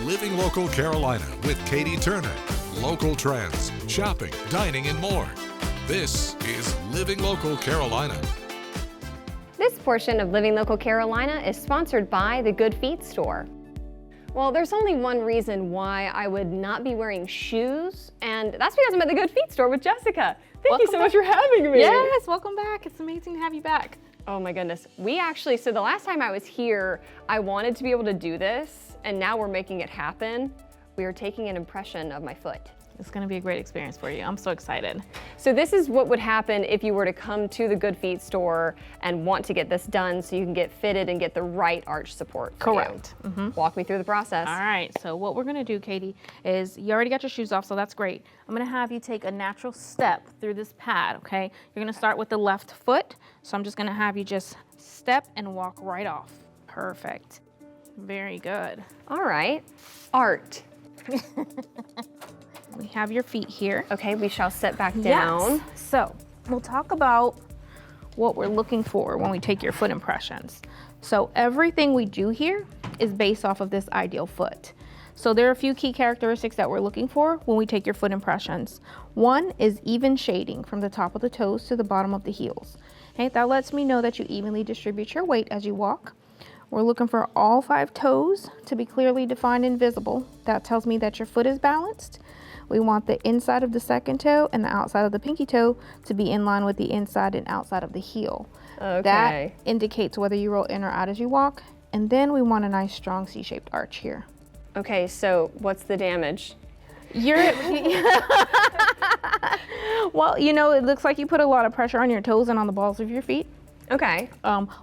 Living Local Carolina with Katie Turner. Local trends, shopping, dining, and more. This is Living Local Carolina. This portion of Living Local Carolina is sponsored by the Good Feet store. Well, there's only one reason why I would not be wearing shoes, and that's because I'm at the Good Feet store with Jessica. Thank you so much for having me. Yes, welcome back. It's amazing to have you back. Oh my goodness. So the last time I was here, I wanted to be able to do this, and now we're making it happen. We are taking an impression of my foot. It's going to be a great experience for you. I'm so excited. So this is what would happen if you were to come to the Good Feet store and want to get this done so you can get fitted and get the right arch support for Correct. you. Walk me through the process. All right, so what we're going to do, Katie, is you already got your shoes off, so that's great. I'm going to have you take a natural step through this pad, okay? You're going to start with the left foot, so I'm just going to have you just step and walk right off. Perfect. Very good. All right. Art. We have your feet here. Okay, we shall sit back down. Yes. So we'll talk about what we're looking for when we take your foot impressions. So everything we do here is based off of this ideal foot. So there are a few key characteristics that we're looking for when we take your foot impressions. One is even shading from the top of the toes to the bottom of the heels. Okay, that lets me know that you evenly distribute your weight as you walk. We're looking for all 5 toes to be clearly defined and visible. That tells me that your foot is balanced. We want the inside of the second toe and the outside of the pinky toe to be in line with the inside and outside of the heel. Okay. That indicates whether you roll in or out as you walk. And then we want a nice strong C-shaped arch here. Okay, so what's the damage? Well, you know, it looks like you put a lot of pressure on your toes and on the balls of your feet. Okay.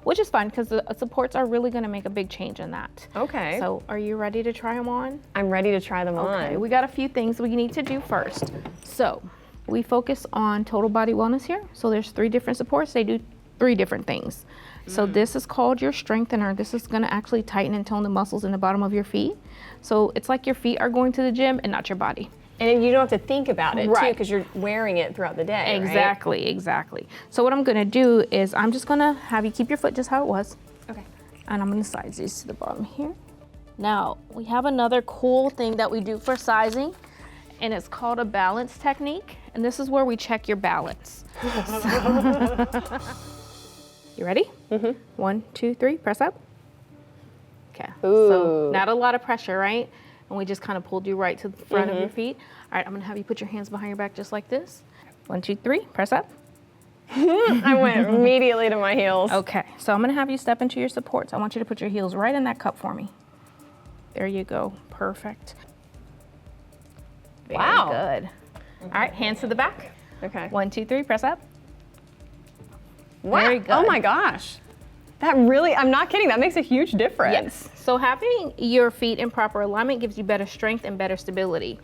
Which is fine because the supports are really going to make a big change in that. Okay. So are you ready to try them on? I'm ready to try them Okay, on. we got a few things we need to do first. So we focus on total body wellness here. So there's 3 different supports. They do 3 different things. So this is called your strengthener. This is going to actually tighten and tone the muscles in the bottom of your feet. So it's like your feet are going to the gym and not your body. And you don't have to think about it too, Right. because you're wearing it throughout the day. Exactly, exactly. So what I'm going to do is I'm just going to have you keep your foot just how it was. Okay. And I'm going to size these to the bottom here. Now, we have another cool thing that we do for sizing, and it's called a balance technique. And this is where we check your balance. You ready? 1, 2, 3, press up. Okay. So not a lot of pressure, right? And we just kind of pulled you right to the front of your feet. All right, I'm going to have you put your hands behind your back just like this. 1, 2, 3, press up. I went immediately to my heels. Okay, so I'm going to have you step into your supports. I want you to put your heels right in that cup for me. There you go. Perfect. Very Wow. good. All right, hands to the back. Okay. 1, 2, 3, press up. Wow. Very good. Oh my gosh. That really, I'm not kidding, that makes a huge difference. Yes. So having your feet in proper alignment gives you better strength and better stability.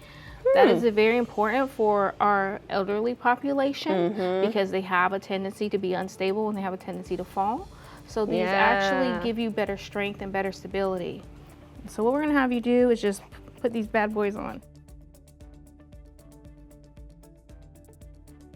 That is very important for our elderly population because they have a tendency to be unstable and they have a tendency to fall. So these actually give you better strength and better stability. So what we're going to have you do is just put these bad boys on.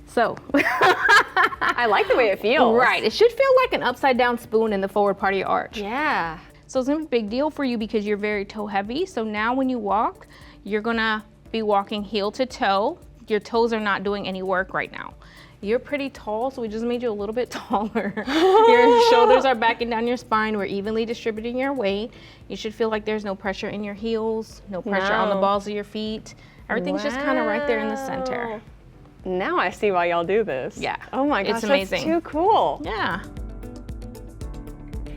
So I like the way it feels. right, it should feel like an upside down spoon in the forward part of your arch. Yeah. So it's gonna be a big deal for you because you're very toe heavy. So now when you walk, you're gonna be walking heel to toe. Your toes are not doing any work right now. You're pretty tall, so we just made you a little bit taller. Your shoulders are backing down your spine. We're evenly distributing your weight. You should feel like there's no pressure in your heels, no pressure on the balls of your feet. Everything's just kind of right there in the center. Now I see why y'all do this. Yeah. Oh my gosh, It's amazing. that's too cool. Yeah.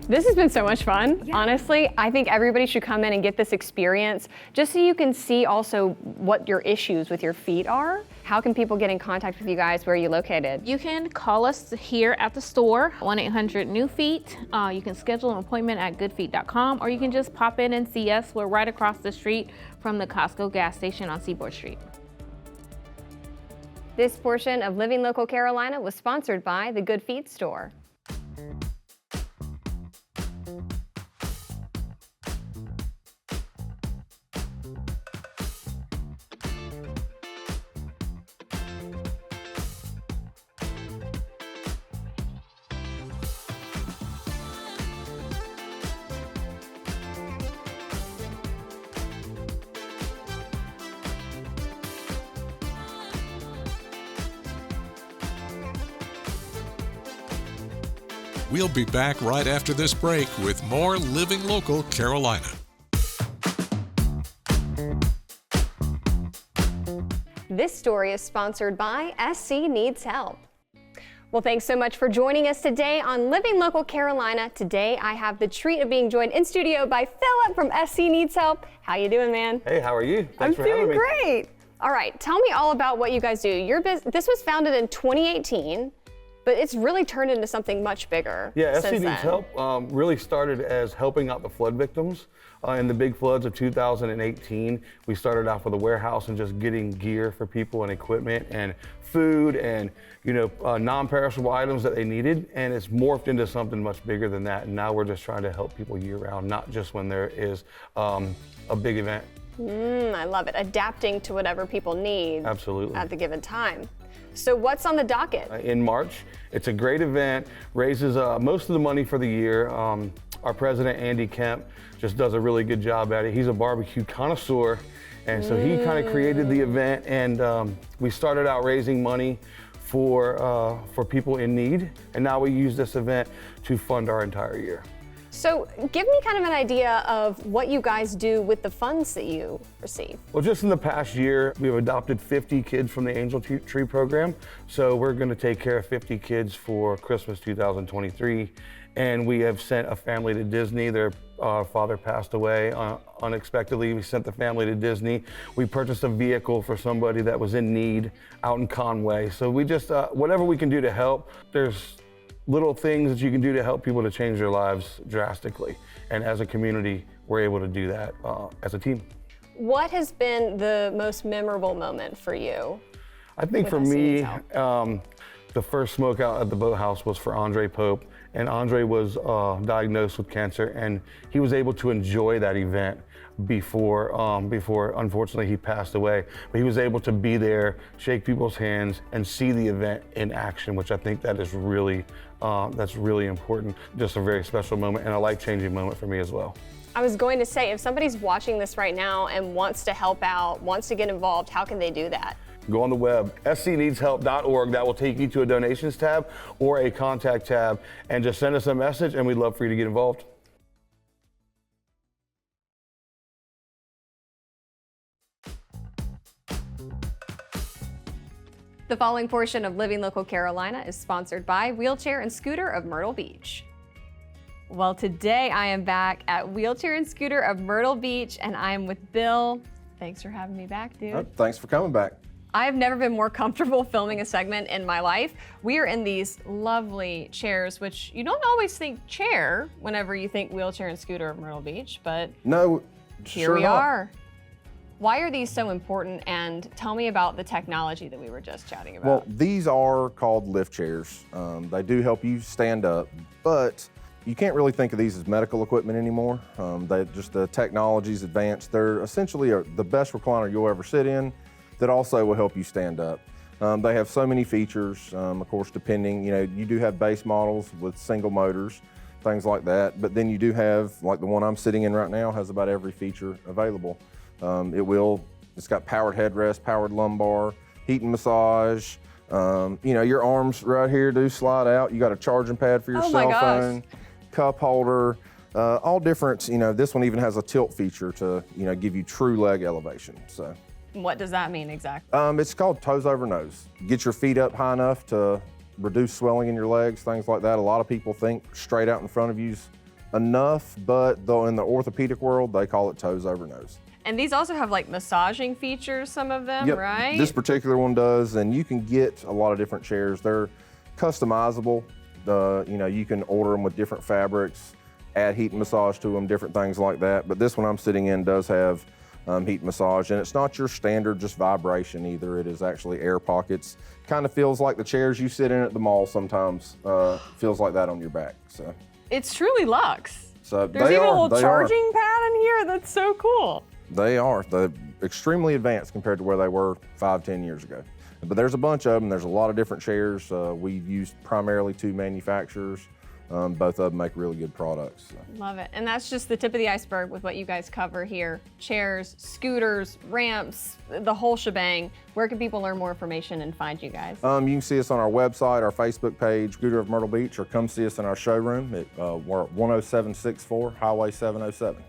This has been so much fun. Honestly, I think everybody should come in and get this experience just so you can see also what your issues with your feet are. How can people get in contact with you guys? Where are you located? You can call us here at the store, 1-800-NEW-FEET. You can schedule an appointment at goodfeet.com, or you can just pop in and see us. We're right across the street from the Costco gas station on Seaboard Street. This portion of Living Local Carolina was sponsored by the Good Feet store. We'll be back right after this break with more Living Local Carolina. This story is sponsored by SC Needs Help. Well, thanks so much for joining us today on Living Local Carolina. Today, I have the treat of being joined in studio by Philip from SC Needs Help. How you doing, man? Hey, how are you? Thanks for having me. I'm doing great. All right, tell me all about what you guys do. This was founded in 2018, but it's really turned into something much bigger. Yeah, SC since Needs then. Help really started as helping out the flood victims. In the big floods of 2018, we started off with a warehouse and just getting gear for people and equipment and food and non-perishable items that they needed, and it's morphed into something much bigger than that. And now we're just trying to help people year-round, not just when there is a big event. I love it. Adapting to whatever people need. Absolutely. At the given time. So what's on the docket? In March, it's a great event, raises most of the money for the year. Our president, Andy Kemp, just does a really good job at it. He's a barbecue connoisseur, and so he kind of created the event, and we started out raising money for people in need, and now we use this event to fund our entire year. So give me kind of an idea of what you guys do with the funds that you receive. Well, just in the past year, we've adopted 50 kids from the Angel Tree program. So we're going to take care of 50 kids for Christmas 2023. And we have sent a family to Disney. Their father passed away unexpectedly. We sent the family to Disney. We purchased a vehicle for somebody that was in need out in Conway. So we just, whatever we can do to help, there's little things that you can do to help people to change their lives drastically. And as a community, we're able to do that as a team. What has been the most memorable moment for you? I think for me, the first smoke out at the boathouse was for Andre Pope. And Andre was diagnosed with cancer, and he was able to enjoy that event before unfortunately he passed away. But he was able to be there, shake people's hands, and see the event in action, which I think that is really, that's really important. Just a very special moment and a life-changing moment for me as well. I was going to say, if somebody's watching this right now and wants to help out, wants to get involved, how can they do that? Go on the web, scneedshelp.org. That will take you to a donations tab or a contact tab, and just send us a message, and we'd love for you to get involved. The following portion of Living Local Carolina is sponsored by Wheelchair and Scooter of Myrtle Beach. Well, today I am back at Wheelchair and Scooter of Myrtle Beach, and I am with Bill. Thanks for having me back, dude. Thanks for coming back. I've never been more comfortable filming a segment in my life. We are in these lovely chairs, which you don't always think chair whenever you think Wheelchair and Scooter of Myrtle Beach, but no, here sure we not. are. Why are these so important? And tell me about the technology that we were just chatting about. Well, these are called lift chairs. They do help you stand up, but you can't really think of these as medical equipment anymore. The technology's advanced. They're essentially the best recliner you'll ever sit in that also will help you stand up. They have so many features, of course, depending, you do have base models with single motors, things like that, but then you do have, like the one I'm sitting in right now, has about every feature available. It's got powered headrest, powered lumbar, heat and massage. Your arms right here do slide out. You got a charging pad for your cell phone, cup holder, all different. This one even has a tilt feature to, give you true leg elevation. So. What does that mean exactly? It's called toes over nose. Get your feet up high enough to reduce swelling in your legs, things like that. A lot of people think straight out in front of you's enough, but though in the orthopedic world, they call it toes over nose. And these also have like massaging features, some of them, Yep. right? This particular one does, and you can get a lot of different chairs. They're customizable. You can order them with different fabrics, add heat and massage to them, different things like that. But this one I'm sitting in does have heat massage, and it's not your standard just vibration either. It is actually air pockets. Kind of feels like the chairs you sit in at the mall sometimes. Feels like that on your back. So it's truly luxe. So there's even a little charging pad in here. That's so cool. They are. They're extremely advanced compared to where they were 5-10 years ago. But there's a bunch of them. There's a lot of different chairs. We've used primarily 2 manufacturers. Both of them make really good products. So. Love it. And that's just the tip of the iceberg with what you guys cover here. Chairs, scooters, ramps, the whole shebang. Where can people learn more information and find you guys? You can see us on our website, our Facebook page, Scooter of Myrtle Beach, or come see us in our showroom at we're at 10764 Highway 707.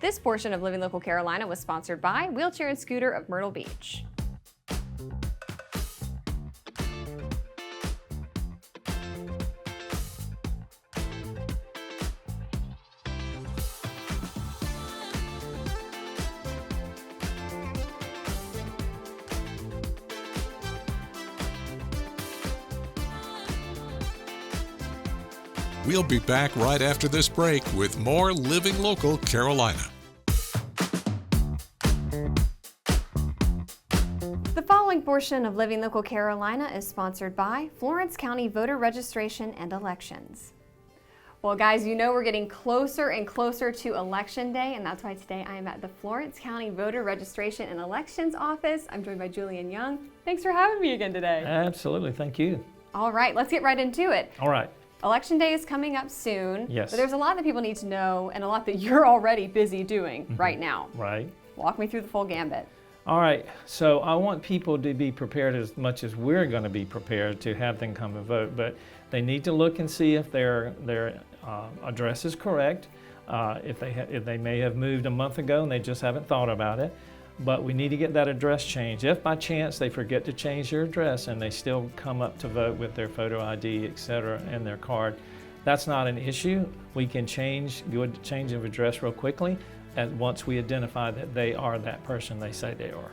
This portion of Living Local Carolina was sponsored by Wheelchair and Scooter of Myrtle Beach. We'll be back right after this break with more Living Local Carolina. The following portion of Living Local Carolina is sponsored by Florence County Voter Registration and Elections. Well, guys, you know we're getting closer and closer to Election Day, and that's why today I am at the Florence County Voter Registration and Elections office. I'm joined by Julian Young. Thanks for having me again today. Absolutely, thank you. All right, let's get right into it. All right. Election Day is coming up soon. Yes. But there's a lot that people need to know and a lot that you're already busy doing right now. Right. Walk me through the full gambit. All right, so I want people to be prepared as much as we're going to be prepared to have them come and vote, but they need to look and see if their address is correct, if they may have moved a month ago and they just haven't thought about it. But we need to get that address changed. If by chance they forget to change their address and they still come up to vote with their photo ID, et cetera, and their card, that's not an issue. We can do a change of address real quickly once we identify that they are that person they say they are.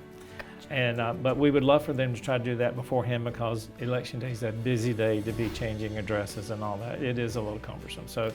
And but we would love for them to try to do that beforehand, because Election Day is a busy day to be changing addresses and all that. It is a little cumbersome. So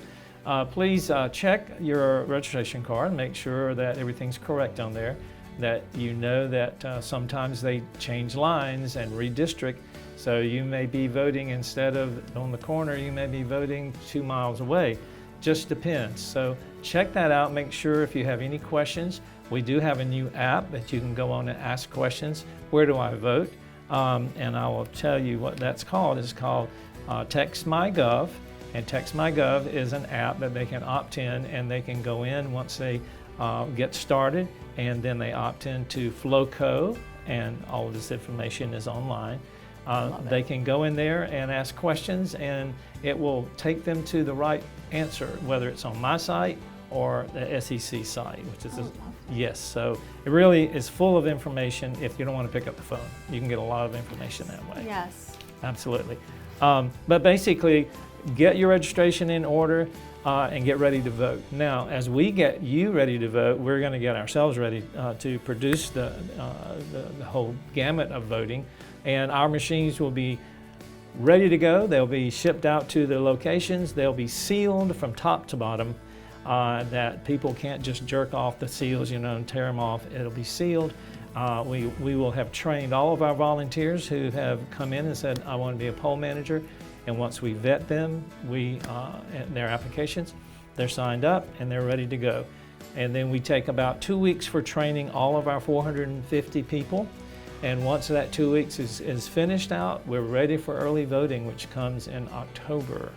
please check your registration card, make sure that everything's correct on there, that you know that sometimes they change lines and redistrict. So you may be voting, instead of on the corner, you may be voting 2 miles away. Just depends. So check that out. Make sure if you have any questions. We do have a new app that you can go on and ask questions. Where do I vote? And I will tell you what that's called. It's called TextMyGov. And TextMyGov is an app that they can opt in, and they can go in once they get started, and then they opt into Flowco, and all of this information is online. They can go in there and ask questions, and it will take them to the right answer, whether it's on my site or the SEC site, which is yes. So it really is full of information. If you don't want to pick up the phone, you can get a lot of information that way. Yes. Absolutely. But basically, get your registration in order and get ready to vote. Now, as we get you ready to vote, we're going to get ourselves ready to produce the whole gamut of voting, and our machines will be ready to go. They'll be shipped out to the locations. They'll be sealed from top to bottom, that people can't just jerk off the seals, and tear them off. It'll be sealed. We will have trained all of our volunteers who have come in and said, I want to be a poll manager. And once we vet them, their applications, they're signed up and they're ready to go. And then we take about 2 weeks for training all of our 450 people. And once that 2 weeks is finished out, we're ready for early voting, which comes in October.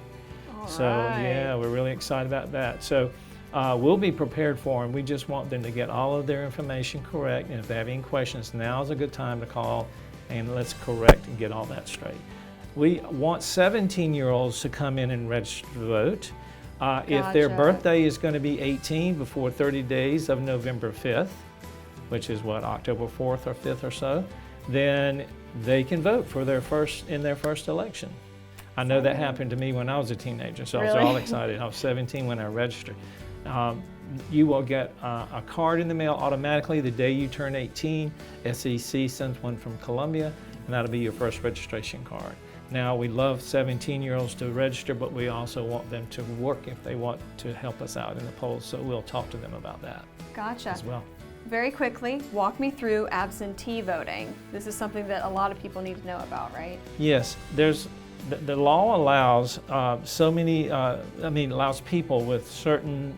So yeah, we're really excited about that. So we'll be prepared for them. We just want them to get all of their information correct. And if they have any questions, now's a good time to call, and let's correct and get all that straight. We want 17-year-olds to come in and register to vote. If their birthday is going to be 18 before 30 days of November 5th, which is October 4th or 5th or so, then they can vote for their first election. I know that happened to me when I was a teenager, so I was all excited. I was 17 when I registered. You will get a card in the mail automatically the day you turn 18. SEC sends one from Columbia, and that'll be your first registration card. Now, we love 17-year-olds to register, but we also want them to work if they want to help us out in the polls, so we'll talk to them about that as well. Very quickly, walk me through absentee voting. This is something that a lot of people need to know about, right? Yes, the law allows allows people with certain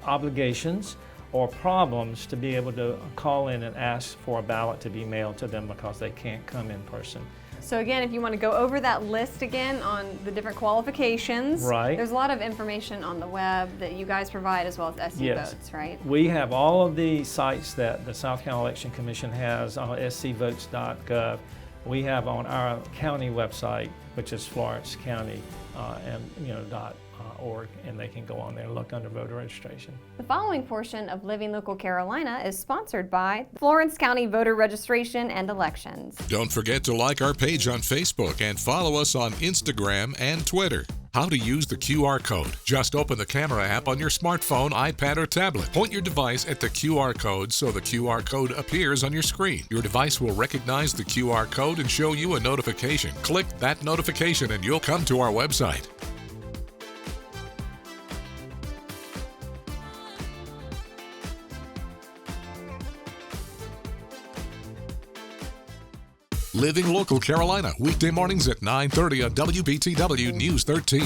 obligations or problems to be able to call in and ask for a ballot to be mailed to them because they can't come in person. So again, if you want to go over that list again on the different qualifications, Right. there's a lot of information on the web that you guys provide as well as SC Yes. Votes, right? We have all of the sites that the South Carolina Election Commission has on scvotes.gov. We have on our county website, which is Florence County, .org, and they can go on there and look under voter registration. The following portion of Living Local Carolina is sponsored by Florence County Voter Registration and Elections. Don't forget to like our page on Facebook and follow us on Instagram and Twitter. How to use the QR code. Just open the camera app on your smartphone, iPad, or tablet. Point your device at the QR code so the QR code appears on your screen. Your device will recognize the QR code and show you a notification. Click that notification and you'll come to our website. Living Local Carolina, weekday mornings at 9:30 on WBTW News 13.